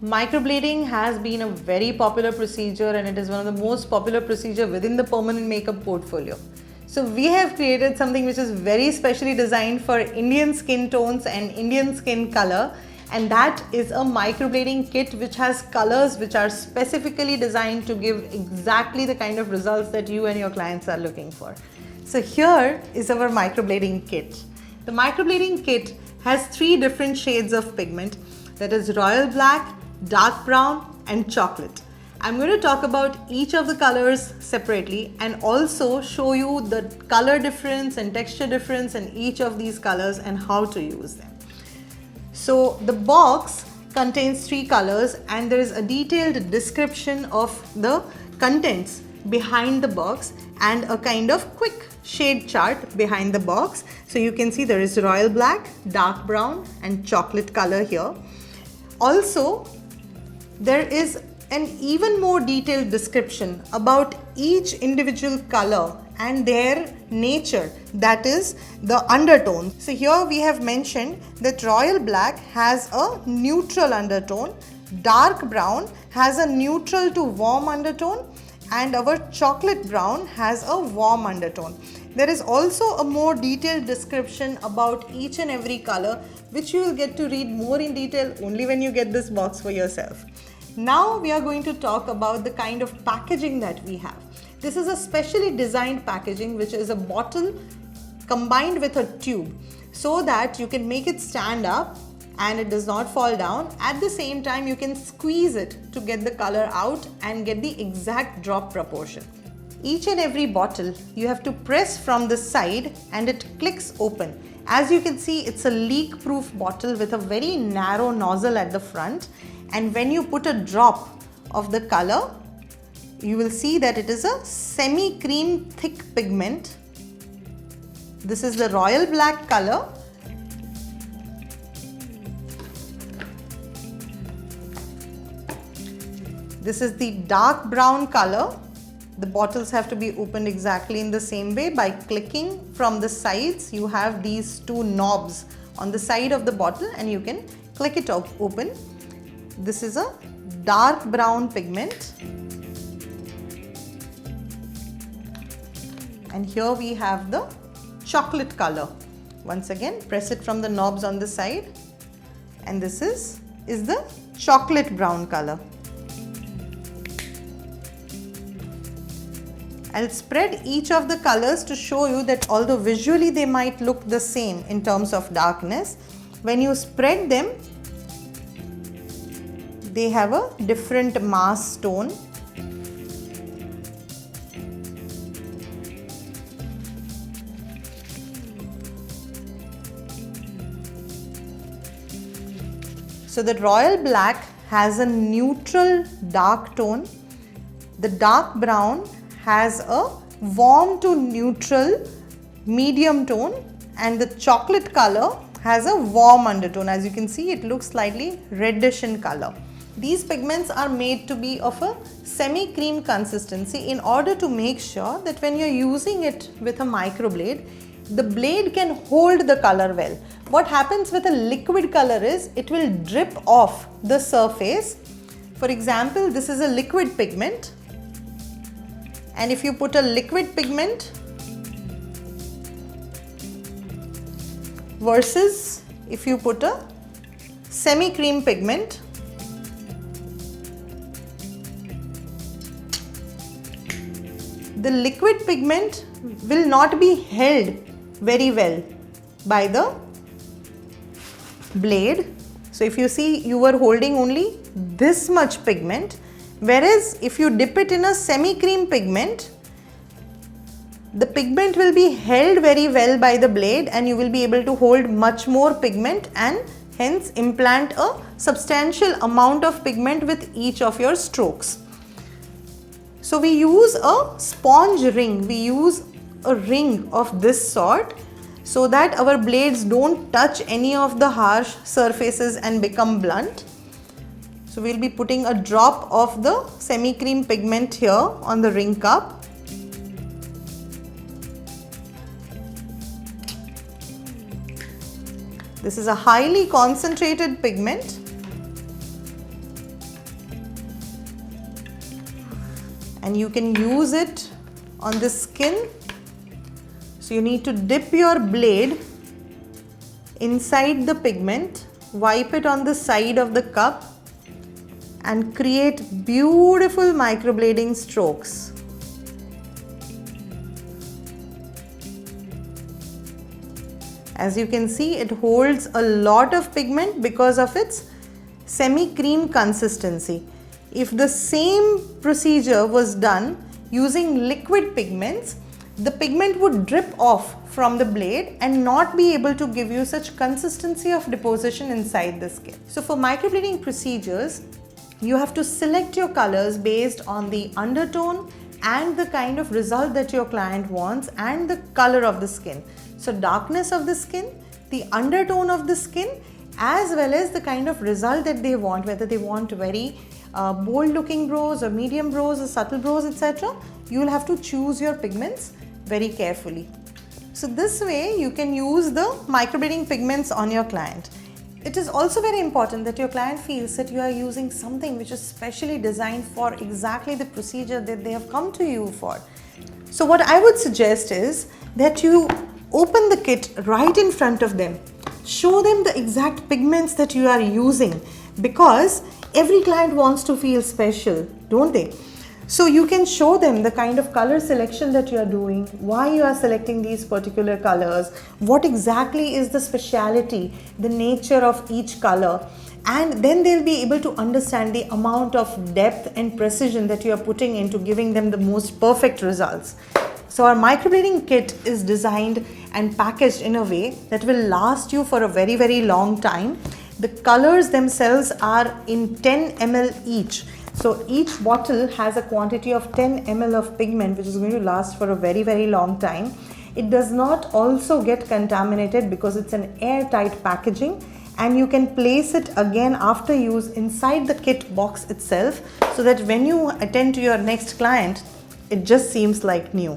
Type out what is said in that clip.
Microblading has been a very popular procedure and it is one of the most popular procedure within the permanent makeup portfolio. So we have created something which is very specially designed for Indian skin tones and Indian skin color, and that is a microblading kit which has colors which are specifically designed to give exactly the kind of results that you and your clients are looking for. So here is our microblading kit. The microblading kit has 3 different shades of pigment, that is royal black, dark brown and chocolate. I'm going to talk about each of the colors separately and also show you the color difference and texture difference in each of these colors and how to use them. So the box contains 3 colors and there is a detailed description of the contents behind the box and a kind of quick shade chart behind the box. So you can see there is royal black, dark brown and chocolate color here. Also, there is an even more detailed description about each individual color and their nature, that is the undertone. So here we have mentioned that royal black has a neutral undertone, dark brown has a neutral to warm undertone and our chocolate brown has a warm undertone. There is also a more detailed description about each and every color which you will get to read more in detail only when you get this box for yourself. Now we are going to talk about the kind of packaging that we have. This is a specially designed packaging which is a bottle combined with a tube so that you can make it stand up and it does not fall down. At the same time, you can squeeze it to get the color out and get the exact drop proportion. Each and every bottle you have to press from the side and it clicks open. As you can see, it's a leak-proof bottle with a very narrow nozzle at the front, and when you put a drop of the color, you will see that it is a semi-cream thick pigment. This is the royal black color. This is the dark brown color. The bottles have to be opened exactly in the same way by clicking from the sides. You have these 2 knobs on the side of the bottle and you can click it open. This is a dark brown pigment. And here we have the chocolate color. Once again, press it from the knobs on the side. And this is the chocolate brown color. I'll spread each of the colors to show you that although visually they might look the same in terms of darkness, when you spread them, they have a different mass tone. So the royal black has a neutral dark tone. The dark brown has a warm to neutral medium tone and the chocolate color has a warm undertone. As you can see, it looks slightly reddish in color. These pigments are made to be of a semi-cream consistency in order to make sure that when you're using it with a microblade, the blade can hold the color well. What happens with a liquid color is it will drip off the surface. For example, this is a liquid pigment. And if you put a liquid pigment versus if you put a semi-cream pigment, the liquid pigment will not be held very well by the blade. So if you see, you were holding only this much pigment. Whereas if you dip it in a semi-cream pigment, the pigment will be held very well by the blade and you will be able to hold much more pigment and hence implant a substantial amount of pigment with each of your strokes. So we use a sponge ring, we use a ring of this sort so that our blades don't touch any of the harsh surfaces and become blunt. So we'll be putting a drop of the semi-cream pigment here on the ring cup. This is a highly concentrated pigment. and you can use it on the skin. So you need to dip your blade inside the pigment, wipe it on the side of the cup and create beautiful microblading strokes. As you can see, it holds a lot of pigment because of its semi-cream consistency. If the same procedure was done using liquid pigments, the pigment would drip off from the blade and not be able to give you such consistency of deposition inside the skin. So for microblading procedures, you have to select your colors based on the undertone and the kind of result that your client wants and the color of the skin. So darkness of the skin, the undertone of the skin, as well as the kind of result that they want, whether they want very bold looking brows or medium brows or subtle brows, etc. You will have to choose your pigments very carefully. So this way you can use the microblading pigments on your client. It is also very important that your client feels that you are using something which is specially designed for exactly the procedure that they have come to you for. So what I would suggest is that you open the kit right in front of them. Show them the exact pigments that you are using, because every client wants to feel special, don't they? So you can show them the kind of color selection that you are doing, why you are selecting these particular colors, what exactly is the speciality, the nature of each color, and then they'll be able to understand the amount of depth and precision that you are putting into giving them the most perfect results. So our microblading kit is designed and packaged in a way that will last you for a very, very long time. The colors themselves are in 10 ml each. So each bottle has a quantity of 10 ml of pigment, which is going to last for a very, very long time. It does not also get contaminated because it's an airtight packaging, and you can place it again after use inside the kit box itself, so that when you attend to your next client, it just seems like new.